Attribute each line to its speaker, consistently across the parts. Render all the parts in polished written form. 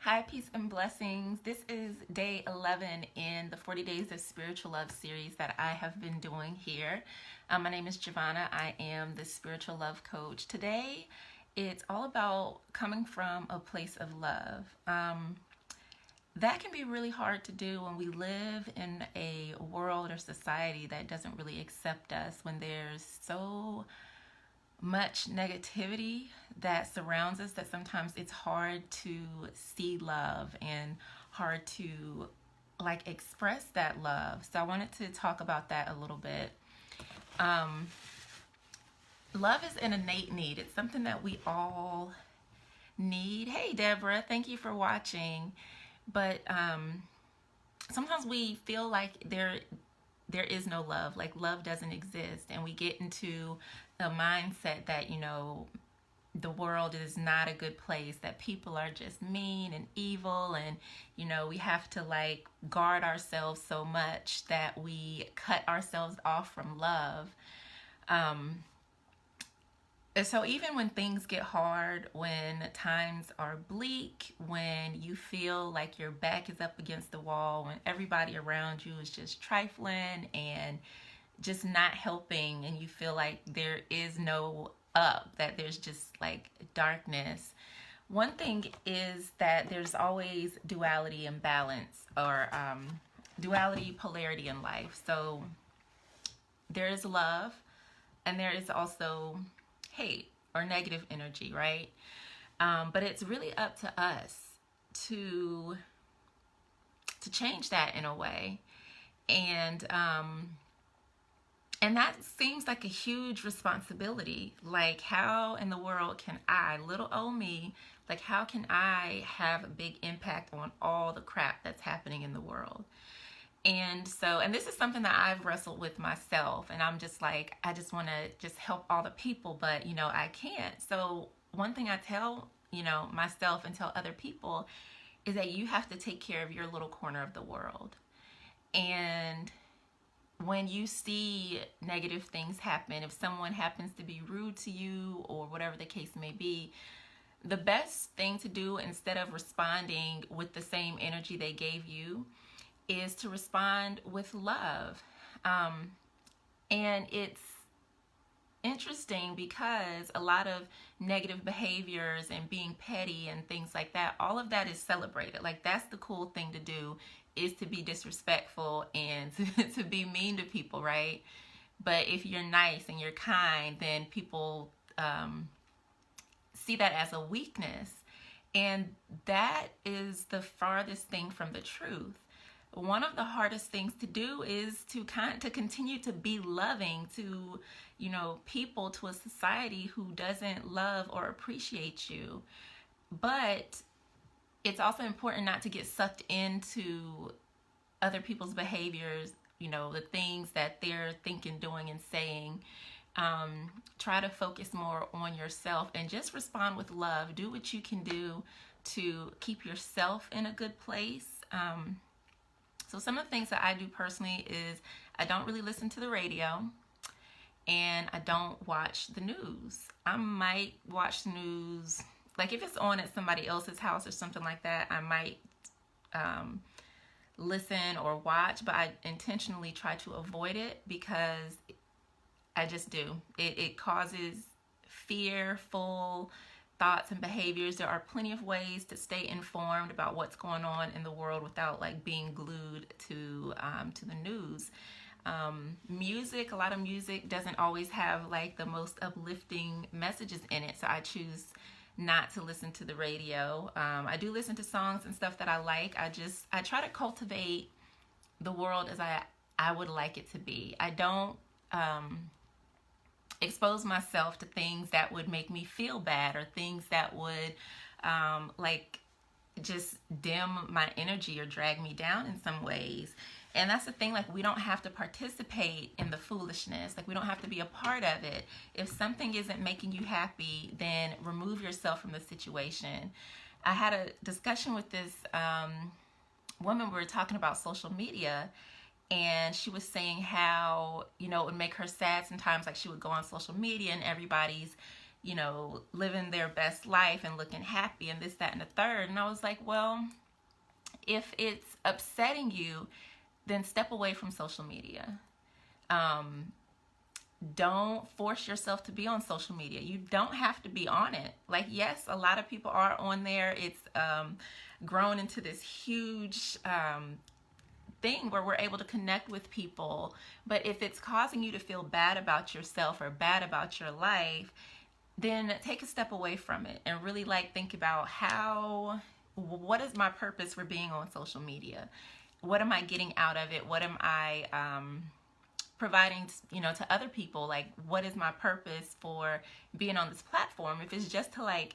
Speaker 1: Hi, peace and blessings. This is day 11 in the 40 Days of Spiritual Love series that I have been doing here. My name is Giovanna. I am the spiritual love coach. Today, it's all about coming from a place of love. That can be really hard to do when we live in a world or society that doesn't really accept us, when there's so much negativity that surrounds us that sometimes it's hard to see love and hard to express that love. So I wanted to talk about that a little bit. Love is an innate need. It's something that we all need. Hey Deborah, thank you for watching. But sometimes we feel like there is no love, like love doesn't exist, and we get into the mindset that, the world is not a good place, that people are just mean and evil, and, we have to guard ourselves so much that we cut ourselves off from love. So even when things get hard, when times are bleak, when you feel like your back is up against the wall, when everybody around you is just trifling and just not helping, and you feel like there is no up, that there's just darkness, one thing is that there's always duality and balance, or duality, polarity in life. So there is love, and there is also hate or negative energy, right? But it's really up to us to change that in a way, and that seems like a huge responsibility. Like, how in the world can I, little old me, how can I have a big impact on all the crap that's happening in the world? And so, and this is something that I've wrestled with myself, and I'm just I just want to just help all the people, but, I can't. So one thing I tell, myself and tell other people is that you have to take care of your little corner of the world. And when you see negative things happen, if someone happens to be rude to you or whatever the case may be, the best thing to do, instead of responding with the same energy they gave you, is to respond with love. And it's interesting because a lot of negative behaviors and being petty and things like that, all of that is celebrated. That's the cool thing to do, is to be disrespectful and to be mean to people, right? But if you're nice and you're kind, then people see that as a weakness. And that is the farthest thing from the truth. One of the hardest things to do is to continue to be loving to, people, to a society who doesn't love or appreciate you. But it's also important not to get sucked into other people's behaviors, the things that they're thinking, doing, and saying. Try to focus more on yourself and just respond with love. Do what you can do to keep yourself in a good place. So some of the things that I do personally is I don't really listen to the radio, and I don't watch the news. I might watch the news, if it's on at somebody else's house or something like that, I might listen or watch, but I intentionally try to avoid it because I just do. It causes fearful thoughts and behaviors. There are plenty of ways to stay informed about what's going on in the world without being glued to the news. Music, a lot of music doesn't always have the most uplifting messages in it, so I choose not to listen to the radio. I do listen to songs and stuff that I like. I try to cultivate the world as I would like it to be. I don't expose myself to things that would make me feel bad, or things that would just dim my energy or drag me down in some ways. And that's the thing, we don't have to participate in the foolishness. We don't have to be a part of it. If something isn't making you happy, then remove yourself from the situation. I had a discussion with this woman. We were talking about social media, and she was saying how, it would make her sad sometimes. She would go on social media and everybody's, living their best life and looking happy and this, that, and the third. And I was like, well, if it's upsetting you, then step away from social media. Don't force yourself to be on social media. You don't have to be on it. Like, yes, a lot of people are on there. It's grown into this huge thing where we're able to connect with people. But if it's causing you to feel bad about yourself or bad about your life, then take a step away from it and really think about what is my purpose for being on social media? What am I getting out of it? What am I providing, to other people? Like, what is my purpose for being on this platform? If it's just to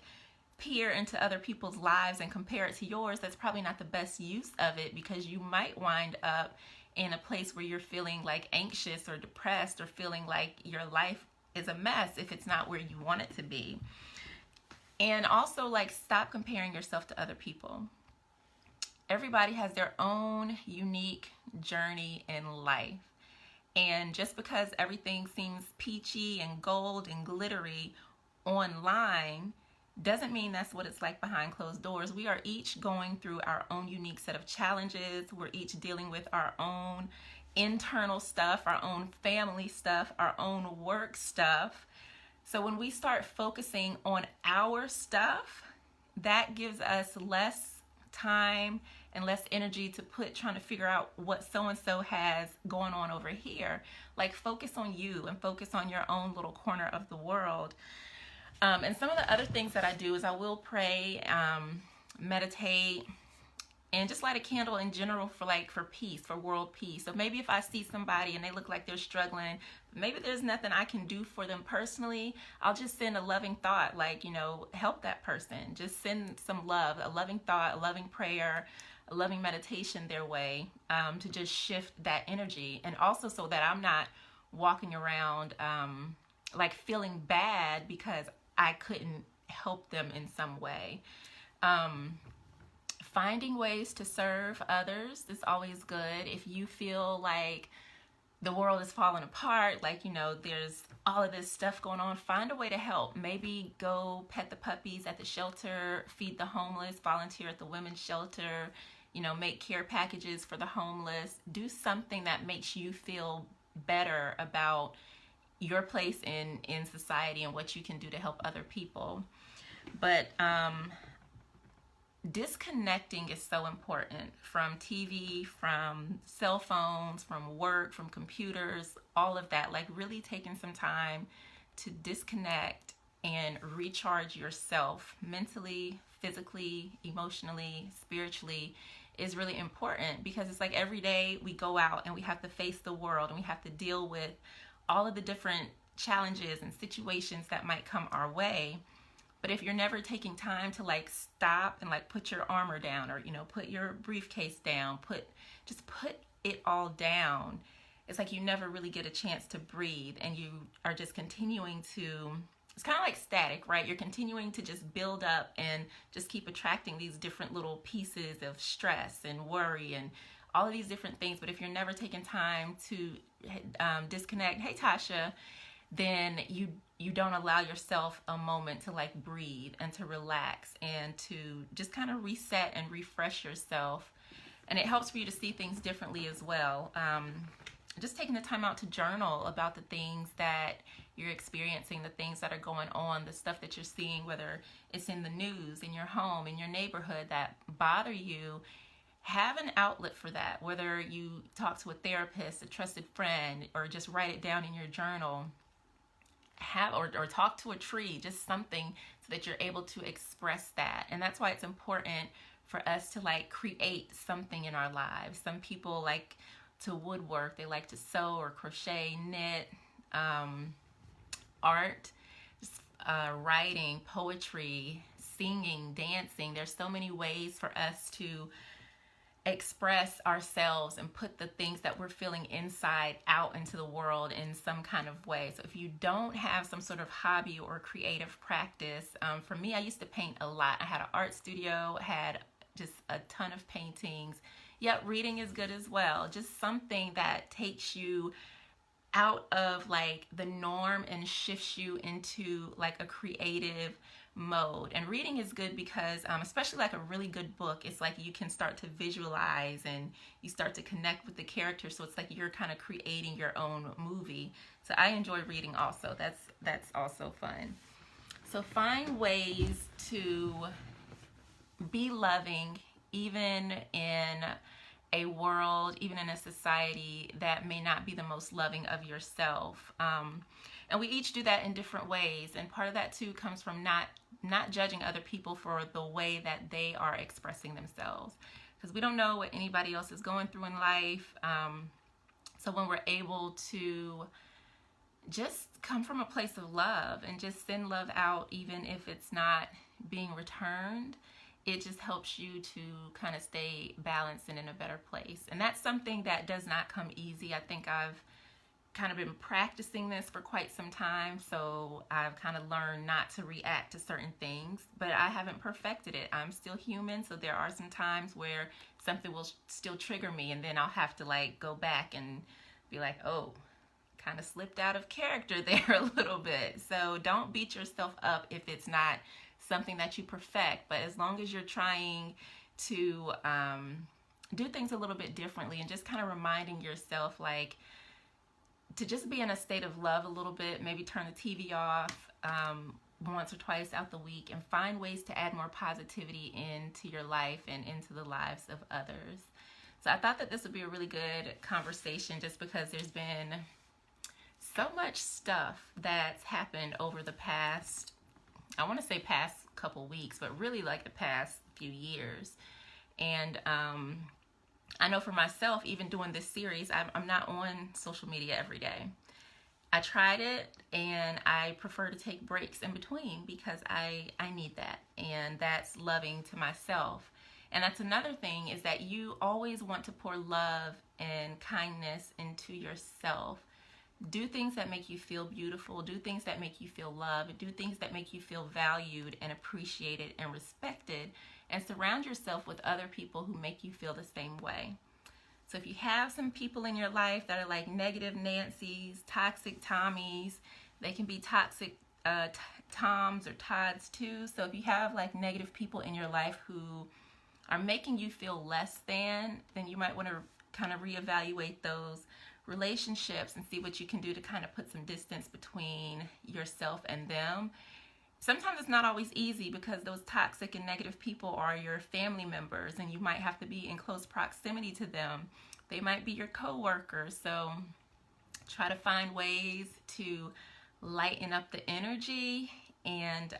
Speaker 1: peer into other people's lives and compare it to yours, that's probably not the best use of it, because you might wind up in a place where you're feeling anxious or depressed or feeling like your life is a mess if it's not where you want it to be. And also stop comparing yourself to other people. Everybody has their own unique journey in life. And just because everything seems peachy and gold and glittery online doesn't mean that's what it's like behind closed doors. We are each going through our own unique set of challenges. We're each dealing with our own internal stuff, our own family stuff, our own work stuff. So when we start focusing on our stuff, that gives us less time and less energy to put trying to figure out what so-and-so has going on over here. Focus on you and focus on your own little corner of the world. And some of the other things that I do is I will pray, meditate, and just light a candle in general for peace, for world peace. So maybe if I see somebody and they look like they're struggling, maybe there's nothing I can do for them personally, I'll just send a loving thought, help that person. Just send some love, a loving thought, a loving prayer, a loving meditation their way, to just shift that energy. And also so that I'm not walking around feeling bad because I couldn't help them in some way. Finding ways to serve others is always good. If you feel like the world is falling apart, there's all of this stuff going on, find a way to help. Maybe go pet the puppies at the shelter, feed the homeless, volunteer at the women's shelter, make care packages for the homeless. Do something that makes you feel better about your place in society and what you can do to help other people. But disconnecting is so important from TV, from cell phones, from work, from computers, all of that. Really taking some time to disconnect and recharge yourself mentally, physically, emotionally, spiritually is really important, because it's every day we go out and we have to face the world and we have to deal with all of the different challenges and situations that might come our way. But if you're never taking time to stop and put your armor down, or put your briefcase down, put it all down, it's you never really get a chance to breathe, and you are just continuing to, it's kind of like static, right? You're continuing to just build up and just keep attracting these different little pieces of stress and worry and all of these different things. But if you're never taking time to disconnect, hey Tasha, then you don't allow yourself a moment to breathe and to relax and to just kind of reset and refresh yourself. And it helps for you to see things differently as well. Just taking the time out to journal about the things that you're experiencing, the things that are going on, the stuff that you're seeing, whether it's in the news, in your home, in your neighborhood, that bother you. Have an outlet for that, whether you talk to a therapist, a trusted friend, or just write it down in your journal. Or talk to a tree, just something so that you're able to express that. And that's why it's important for us to create something in our lives. Some people like to woodwork, they like to sew or crochet, knit, art, just writing, poetry, singing, dancing. There's so many ways for us to express ourselves and put the things that we're feeling inside out into the world in some kind of way. So if you don't have some sort of hobby or creative practice, for me, I used to paint a lot. I had an art studio, had just a ton of paintings. Yep, reading is good as well. Just something that takes you out of like the norm and shifts you into like a creative mode. And reading is good because especially like a really good book, it's like you can start to visualize and you start to connect with the characters, so it's like you're kind of creating your own movie. So I enjoy reading also. That's also fun. So find ways to be loving even in a world, even in a society that may not be the most loving of yourself. And we each do that in different ways. And part of that too comes from not judging other people for the way that they are expressing themselves. Because we don't know what anybody else is going through in life. So when we're able to just come from a place of love and just send love out, even if it's not being returned, it just helps you to kind of stay balanced and in a better place. And that's something that does not come easy. I think I've kind of been practicing this for quite some time, so I've kind of learned not to react to certain things, but I haven't perfected it. I'm still human, so there are some times where something will still trigger me, and then I'll have to like go back and be like, oh, kind of slipped out of character there a little bit. So don't beat yourself up if it's not something that you perfect, but as long as you're trying to do things a little bit differently and just kind of reminding yourself like to just be in a state of love a little bit, maybe turn the TV off once or twice out the week and find ways to add more positivity into your life and into the lives of others. So I thought that this would be a really good conversation just because there's been so much stuff that's happened over the past, I want to say past couple weeks, but really like the past few years. And I know for myself, even doing this series, I'm not on social media every day. I tried it and I prefer to take breaks in between because I need that, and that's loving to myself. And that's another thing, is that you always want to pour love and kindness into yourself. Do things that make you feel beautiful. Do things that make you feel loved. Do things that make you feel valued and appreciated and respected. And surround yourself with other people who make you feel the same way. So if you have some people in your life that are like negative Nancy's, toxic Tommies, they can be toxic Toms or Todds too. So if you have like negative people in your life who are making you feel less than, then you might want to kind of reevaluate those relationships and see what you can do to kind of put some distance between yourself and them. Sometimes it's not always easy because those toxic and negative people are your family members and you might have to be in close proximity to them. They might be your coworkers. So try to find ways to lighten up the energy and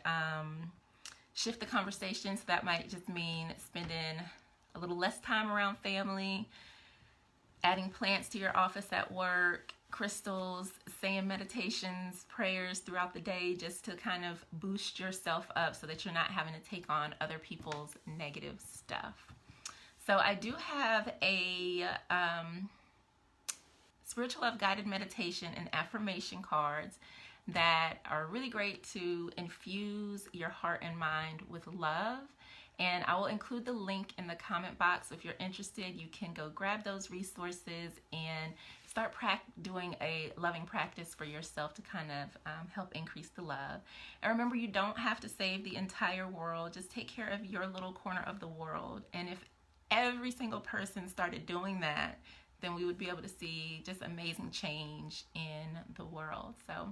Speaker 1: shift the conversation. So that might just mean spending a little less time around family, adding plants to your office at work, crystals, saying meditations, prayers throughout the day, just to kind of boost yourself up so that you're not having to take on other people's negative stuff. So I do have a spiritual love guided meditation and affirmation cards that are really great to infuse your heart and mind with love. And I will include the link in the comment box. So if you're interested, you can go grab those resources and start doing a loving practice for yourself to kind of help increase the love. And remember, you don't have to save the entire world. Just take care of your little corner of the world. And if every single person started doing that, then we would be able to see just amazing change in the world. So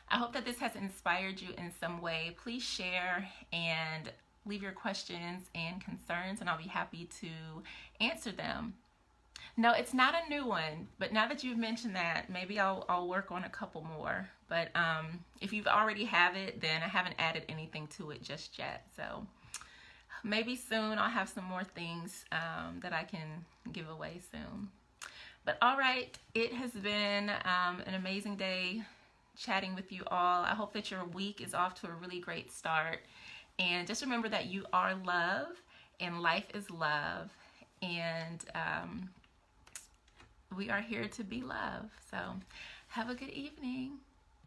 Speaker 1: I hope that this has inspired you in some way. Please share and leave your questions and concerns, and I'll be happy to answer them. No, it's not a new one, but now that you've mentioned that, maybe I'll work on a couple more. But if you've already have it, then I haven't added anything to it just yet. So maybe soon I'll have some more things that I can give away soon. But all right, it has been an amazing day chatting with you all. I hope that your week is off to a really great start. And just remember that you are love and life is love. And we are here to be love. So have a good evening.